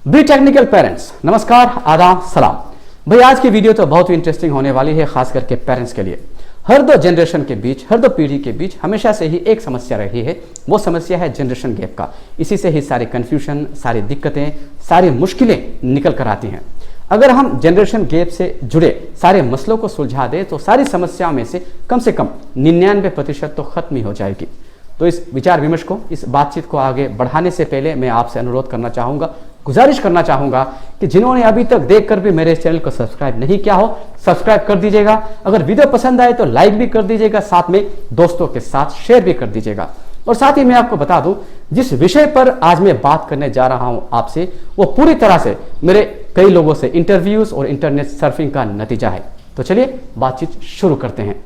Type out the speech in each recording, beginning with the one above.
B technical parents, नमस्कार, आदाब, सलाम। भाई आज की वीडियो तो बहुत ही इंटरेस्टिंग होने वाली है, खास करके पेरेंट्स के लिए। हर दो जनरेशन के बीच, हर दो पीढ़ी के बीच हमेशा से ही एक समस्या रही है। वो समस्या है जनरेशन गैप का। इसी से ही सारी कन्फ्यूजन, सारी दिक्कतें, सारी मुश्किलें निकल कर आती हैं। अगर हम जनरेशन गैप से जुड़े सारे मसलों को सुलझा दें तो सारी समस्याओं में से कम 99% तो खत्म ही हो जाएगी। तो इस विचार विमर्श को, इस बातचीत को आगे बढ़ाने से पहले मैं आपसे अनुरोध करना चाहूँगा, गुजारिश करना चाहूँगा कि जिन्होंने अभी तक देखकर भी मेरे चैनल को सब्सक्राइब नहीं किया हो, सब्सक्राइब कर दीजिएगा। अगर वीडियो पसंद आए तो लाइक भी कर दीजिएगा, साथ में दोस्तों के साथ शेयर भी कर दीजिएगा। और साथ ही मैं आपको बता दूं, जिस विषय पर आज मैं बात करने जा रहा हूं आपसे, वो पूरी तरह से मेरे कई लोगों से इंटरव्यूज और इंटरनेट सर्फिंग का नतीजा है। तो चलिए बातचीत शुरू करते हैं।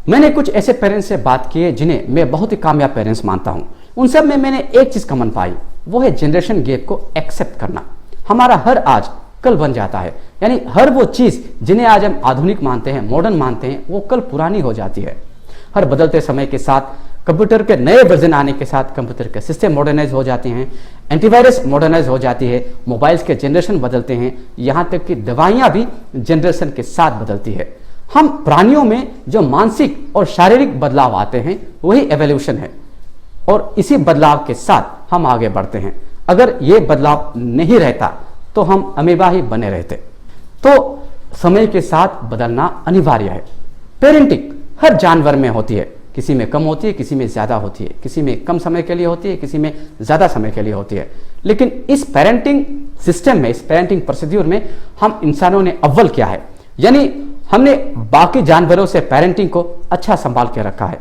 मैंने कुछ ऐसे पेरेंट्स से बात की है जिन्हें मैं बहुत ही कामयाब पेरेंट्स मानता हूं। उन सब में मैंने एक चीज कॉमन पाई, वो है जनरेशन गैप को एक्सेप्ट करना। हमारा हर आज कल बन जाता है, यानी हर वो चीज जिन्हें आज हम आधुनिक मानते हैं, मॉडर्न मानते हैं, वो कल पुरानी हो जाती है। हर बदलते समय के साथ, कंप्यूटर के नए वर्जन आने के साथ कंप्यूटर के सिस्टम मॉडर्नाइज हो जाते हैं, एंटीवायरस मॉडर्नाइज हो जाती है, मोबाइल्स के जनरेशन बदलते हैं, यहाँ तक कि दवाइयाँ भी जनरेशन के साथ बदलती है। हम प्राणियों में जो मानसिक और शारीरिक बदलाव आते हैं वही एवोल्यूशन है, और इसी बदलाव के साथ हम आगे बढ़ते हैं। अगर ये बदलाव नहीं रहता तो हम अमीबा ही बने रहते। तो समय के साथ बदलना अनिवार्य है। पेरेंटिंग हर जानवर में होती है, किसी में कम होती है, किसी में ज्यादा होती है, किसी में कम समय के लिए होती है, किसी में ज्यादा समय के लिए होती है। लेकिन इस पेरेंटिंग सिस्टम में, इस पेरेंटिंग प्रोसीड्यूर में हम इंसानों ने अव्वल किया है, यानी हमने बाकी जानवरों से पेरेंटिंग को अच्छा संभाल के रखा है।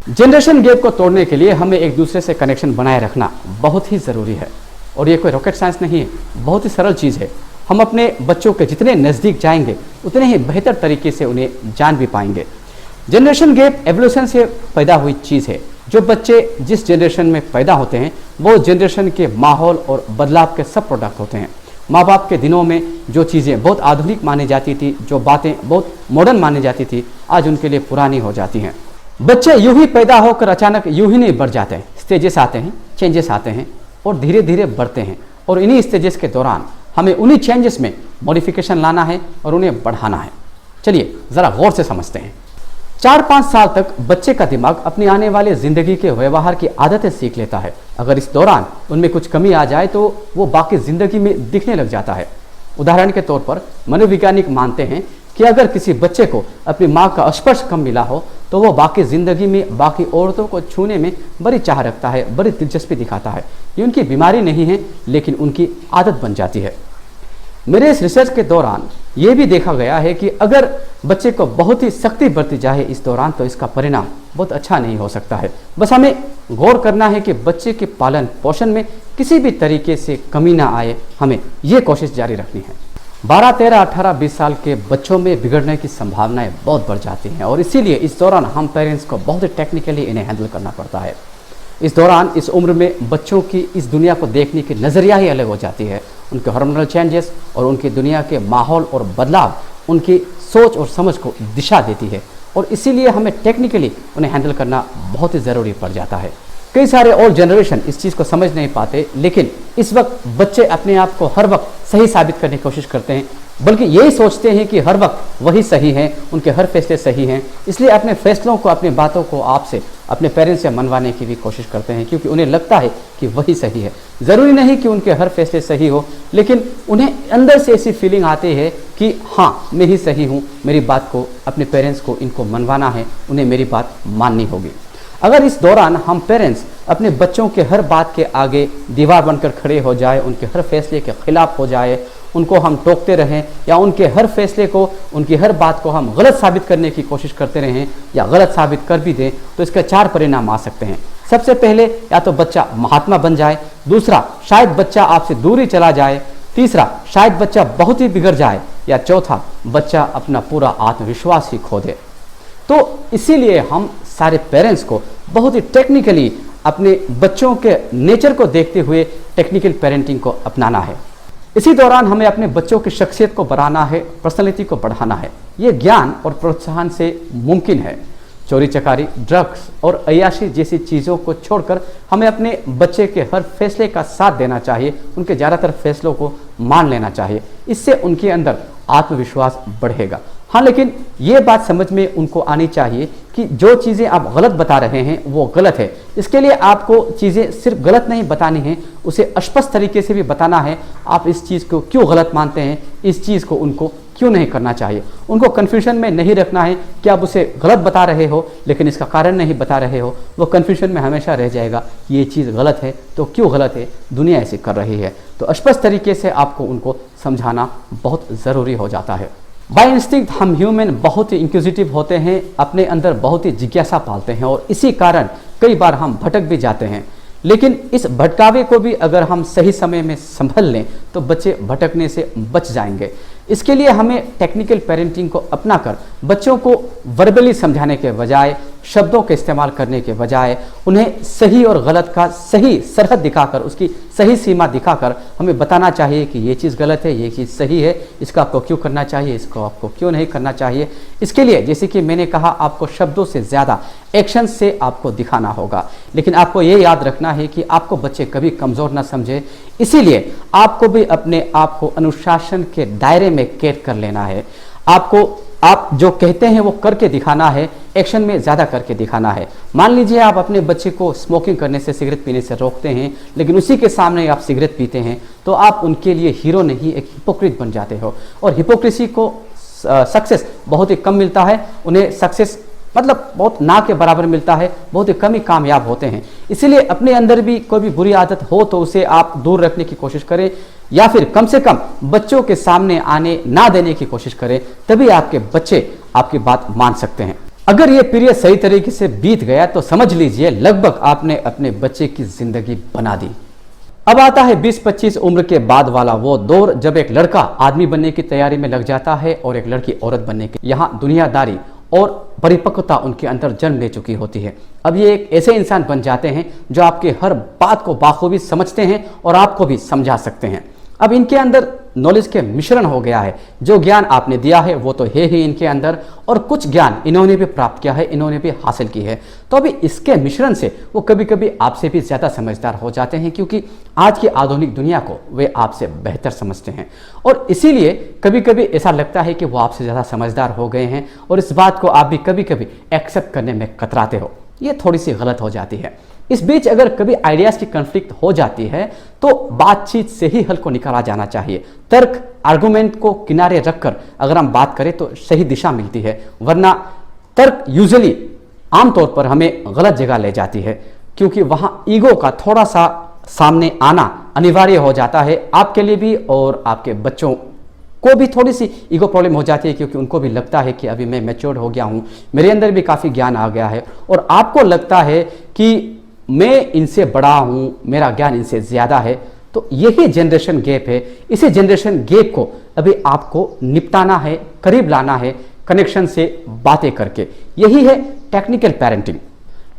जनरेशन गैप को तोड़ने के लिए हमें एक दूसरे से कनेक्शन बनाए रखना बहुत ही जरूरी है, और ये कोई रॉकेट साइंस नहीं है, बहुत ही सरल चीज़ है। हम अपने बच्चों के जितने नज़दीक जाएंगे उतने ही बेहतर तरीके से उन्हें जान भी पाएंगे। जनरेशन गैप एवोल्यूशन से पैदा हुई चीज़ है। जो बच्चे जिस जनरेशन में पैदा होते हैं वो जनरेशन के माहौल और बदलाव के सब प्रोडक्ट होते हैं। माँ बाप के दिनों में जो चीज़ें बहुत आधुनिक मानी जाती थी, जो बातें बहुत मॉडर्न मानी जाती थी, आज उनके लिए पुरानी हो जाती हैं। बच्चे यूं ही पैदा होकर अचानक यूं ही नहीं बढ़ जाते हैं। स्टेजेस आते हैं, चेंजेस आते हैं और धीरे धीरे बढ़ते हैं, और इन्हीं स्टेजेस के दौरान हमें उन्हीं चेंजेस में मॉडिफिकेशन लाना है और उन्हें बढ़ाना है। चलिए ज़रा गौर से समझते हैं। 4-5 साल तक बच्चे का दिमाग अपनी आने वाली जिंदगी के व्यवहार की आदतें सीख लेता है। अगर इस दौरान उनमें कुछ कमी आ जाए तो वो बाकी जिंदगी में दिखने लग जाता है। उदाहरण के तौर पर मनोवैज्ञानिक मानते हैं कि अगर किसी बच्चे को अपनी माँ का स्पर्श कम मिला हो तो वो बाकी जिंदगी में बाकी औरतों को छूने में बड़ी चाह रखता है, बड़ी दिलचस्पी दिखाता है। ये उनकी बीमारी नहीं है, लेकिन उनकी आदत बन जाती है। मेरे इस रिसर्च के दौरान ये भी देखा गया है कि अगर बच्चे को बहुत ही सख्ती बरती जाए इस दौरान तो इसका परिणाम बहुत अच्छा नहीं हो सकता है। बस हमें गौर करना है कि बच्चे के पालन पोषण में किसी भी तरीके से कमी ना आए। हमें ये कोशिश जारी रखनी है। 12, 13, 18, 20 साल के बच्चों में बिगड़ने की संभावनाएं बहुत बढ़ जाती हैं, और इसीलिए इस दौरान हम पेरेंट्स को बहुत ही टेक्निकली इन्हें हैंडल करना पड़ता है। इस दौरान, इस उम्र में बच्चों की इस दुनिया को देखने की नज़रिया ही अलग हो जाती है। उनके हार्मोनल चेंजेस और उनकी दुनिया के माहौल और बदलाव उनकी सोच और समझ को दिशा देती है, और इसीलिए हमें टेक्निकली उन्हें हैंडल करना बहुत ही ज़रूरी पड़ जाता है। कई सारे और जनरेशन इस चीज़ को समझ नहीं पाते, लेकिन इस वक्त बच्चे अपने आप को हर वक्त सही साबित करने की कोशिश करते हैं, बल्कि यही सोचते हैं कि हर वक्त वही सही है, उनके हर फैसले सही हैं। इसलिए अपने फैसलों को, अपनी बातों को आपसे, अपने पेरेंट्स से मनवाने की भी कोशिश करते हैं, क्योंकि उन्हें लगता है कि वही सही है। ज़रूरी नहीं कि उनके हर फैसले सही हो, लेकिन उन्हें अंदर से ऐसी फीलिंग आती है कि हाँ, मैं ही सही हूँ, मेरी बात को, अपने पेरेंट्स को इनको मनवाना है, उन्हें मेरी बात माननी होगी। अगर इस दौरान हम पेरेंट्स अपने बच्चों के हर बात के आगे दीवार बनकर खड़े हो जाए, उनके हर फैसले के खिलाफ हो जाए, उनको हम टोकते रहें, या उनके हर फैसले को, उनकी हर बात को हम गलत साबित करने की कोशिश करते रहें या गलत साबित कर भी दें, तो इसके 4 परिणाम आ सकते हैं। सबसे पहले, या तो बच्चा महात्मा बन जाए, दूसरा शायद बच्चा आपसे दूर ही चला जाए, तीसरा शायद बच्चा बहुत ही बिगड़ जाए, या चौथा बच्चा अपना पूरा आत्मविश्वास ही खो दे। तो इसीलिए हम सारे पेरेंट्स को बहुत ही टेक्निकली अपने बच्चों के नेचर को देखते हुए टेक्निकल पेरेंटिंग को अपनाना है। इसी दौरान हमें अपने बच्चों की शख्सियत को बढ़ाना है, पर्सनैलिटी को बढ़ाना है। ये ज्ञान और प्रोत्साहन से मुमकिन है। चोरी चकारी, ड्रग्स और अय्याशी जैसी चीज़ों को छोड़कर हमें अपने बच्चे के हर फैसले का साथ देना चाहिए, उनके ज़्यादातर फैसलों को मान लेना चाहिए। इससे उनके अंदर आत्मविश्वास बढ़ेगा। हाँ, लेकिन ये बात समझ में उनको आनी चाहिए कि जो चीज़ें आप गलत बता रहे हैं वो गलत है। इसके लिए आपको चीज़ें सिर्फ गलत नहीं बतानी है, उसे स्पष्ट तरीके से भी बताना है। आप इस चीज़ को क्यों गलत मानते हैं, इस चीज़ को उनको क्यों नहीं करना चाहिए। उनको कन्फ्यूजन में नहीं रखना है कि आप उसे गलत बता रहे हो लेकिन इसका कारण नहीं बता रहे हो। वो कन्फ्यूजन में हमेशा रह जाएगा, ये चीज़ गलत है तो क्यों गलत है, दुनिया ऐसे कर रही है। तो स्पष्ट तरीके से आपको उनको समझाना बहुत ज़रूरी हो जाता है। बाय इंस्टिंक्ट हम ह्यूमन बहुत ही इंक्विजिटिव होते हैं, अपने अंदर बहुत ही जिज्ञासा पालते हैं और इसी कारण कई बार हम भटक भी जाते हैं। लेकिन इस भटकावे को भी अगर हम सही समय में संभल लें तो बच्चे भटकने से बच जाएंगे। इसके लिए हमें टेक्निकल पेरेंटिंग को अपनाकर बच्चों को वर्बली समझाने के बजाय, शब्दों के इस्तेमाल करने के बजाय उन्हें सही और गलत का सही सरहद दिखाकर, उसकी सही सीमा दिखाकर हमें बताना चाहिए कि ये चीज़ गलत है, ये चीज़ सही है, इसका आपको क्यों करना चाहिए, इसको आपको क्यों नहीं करना चाहिए। इसके लिए जैसे कि मैंने कहा, आपको शब्दों से ज़्यादा एक्शन से आपको दिखाना होगा। लेकिन आपको ये याद रखना है कि आपको बच्चे कभी कमज़ोर ना समझे, इसीलिए आपको भी अपने आप को अनुशासन के दायरे में कैद कर लेना है। आपको आप जो कहते हैं वो करके दिखाना है, एक्शन में ज़्यादा करके दिखाना है। मान लीजिए आप अपने बच्चे को स्मोकिंग करने से, सिगरेट पीने से रोकते हैं, लेकिन उसी के सामने आप सिगरेट पीते हैं, तो आप उनके लिए हीरो नहीं, एक हिपोक्रेट बन जाते हो। और हिपोक्रेसी को सक्सेस बहुत ही कम मिलता है, उन्हें सक्सेस मतलब बहुत ना के बराबर मिलता है, बहुत ही कम ही कामयाब होते हैं। इसीलिए अपने अंदर भी कोई भी बुरी आदत हो तो उसे आप दूर रखने की कोशिश करें, या फिर कम से कम बच्चों के सामने आने ना देने की कोशिश करें, तभी आपके बच्चे आपकी बात मान सकते हैं। अगर ये पीरियड सही तरीके से बीत गया तो समझ लीजिए लगभग आपने अपने बच्चे की जिंदगी बना दी। अब आता है 20-25 उम्र के बाद वाला वो दौर, जब एक लड़का आदमी बनने की तैयारी में लग जाता है और एक लड़की औरत बनने की। यहाँ दुनियादारी और परिपक्वता उनके अंदर जन्म ले चुकी होती है। अब ये एक ऐसे इंसान बन जाते हैं जो आपके हर बात को बाखूबी समझते हैं और आपको भी समझा सकते हैं। अब इनके अंदर नॉलेज के मिश्रण हो गया है। जो ज्ञान आपने दिया है वो तो है ही इनके अंदर, और कुछ ज्ञान इन्होंने भी प्राप्त किया है, इन्होंने भी हासिल की है। तो अभी इसके मिश्रण से वो कभी कभी आपसे भी ज़्यादा समझदार हो जाते हैं, क्योंकि आज की आधुनिक दुनिया को वे आपसे बेहतर समझते हैं। और इसीलिए कभी कभी ऐसा लगता है कि वो आपसे ज़्यादा समझदार हो गए हैं, और इस बात को आप भी कभी कभी एक्सेप्ट करने में कतराते हो। ये थोड़ी सी गलत हो जाती है। इस बीच अगर कभी आइडियाज़ की कन्फ्लिक्ट हो जाती है तो बातचीत से ही हल को निकाला जाना चाहिए। तर्क, आर्गुमेंट को किनारे रखकर अगर हम बात करें तो सही दिशा मिलती है, वरना तर्क यूजुअली आमतौर पर हमें गलत जगह ले जाती है, क्योंकि वहाँ ईगो का थोड़ा सा सामने आना अनिवार्य हो जाता है आपके लिए भी, और आपके बच्चों को भी थोड़ी सी ईगो प्रॉब्लम हो जाती है, क्योंकि उनको भी लगता है कि अभी मैं मैच्योर्ड हो गया हूँ, मेरे अंदर भी काफ़ी ज्ञान आ गया है, और आपको लगता है कि मैं इनसे बड़ा हूँ, मेरा ज्ञान इनसे ज़्यादा है। तो यही जनरेशन गैप है। इसी जनरेशन गैप को अभी आपको निपटाना है, करीब लाना है, कनेक्शन से बातें करके। यही है टेक्निकल पेरेंटिंग।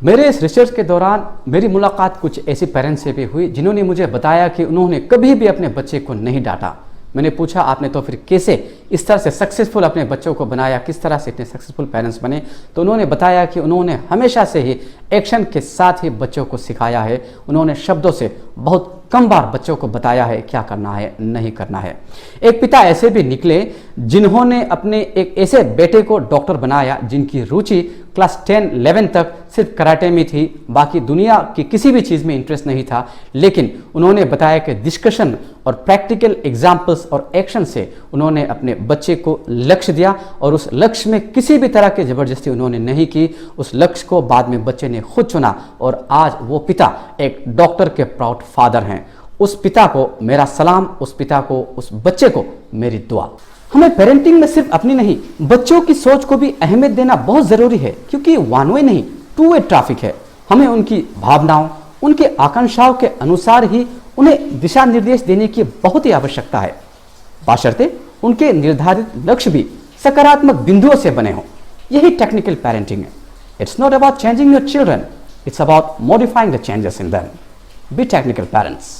मेरे इस रिसर्च के दौरान मेरी मुलाकात कुछ ऐसे पेरेंट्स से भी हुई जिन्होंने मुझे बताया कि उन्होंने कभी भी अपने बच्चे को नहीं डांटा। मैंने पूछा, आपने तो फिर कैसे इस तरह से सक्सेसफुल अपने बच्चों को बनाया, किस तरह से इतने सक्सेसफुल पेरेंट्स बने? तो उन्होंने बताया कि उन्होंने हमेशा से ही एक्शन के साथ ही बच्चों को सिखाया है। उन्होंने शब्दों से बहुत कम बार बच्चों को बताया है क्या करना है, नहीं करना है। एक पिता ऐसे भी निकले जिन्होंने अपने एक ऐसे बेटे को डॉक्टर बनाया जिनकी रुचि क्लास 10-11 तक सिर्फ कराटे में थी, बाकी दुनिया की किसी भी चीज़ में इंटरेस्ट नहीं था। लेकिन उन्होंने बताया कि डिस्कशन और प्रैक्टिकल एग्जाम्पल्स और एक्शन से उन्होंने अपने बच्चे को लक्ष्य दिया, और उस लक्ष्य में किसी भी तरह की ज़बरदस्ती उन्होंने नहीं की। उस लक्ष्य को बाद में बच्चे ने खुद चुना, और आज वो पिता एक डॉक्टर के प्राउड फादर हैं। उस पिता को मेरा सलाम, उस पिता को, उस बच्चे को मेरी दुआ। हमें पेरेंटिंग में सिर्फ अपनी नहीं, बच्चों की सोच को भी अहमियत देना बहुत ज़रूरी है, क्योंकि वन वे नहीं, टू वे ट्रैफिक है। हमें उनकी भावनाओं, उनके आकांक्षाओं के अनुसार ही उन्हें दिशा निर्देश देने की बहुत ही आवश्यकता है, बशर्ते उनके निर्धारित लक्ष्य भी सकारात्मक बिंदुओं से बने हों। यही टेक्निकल पेरेंटिंग है। It's not about changing your children, it's about modifying the changes in them. Be technical parents.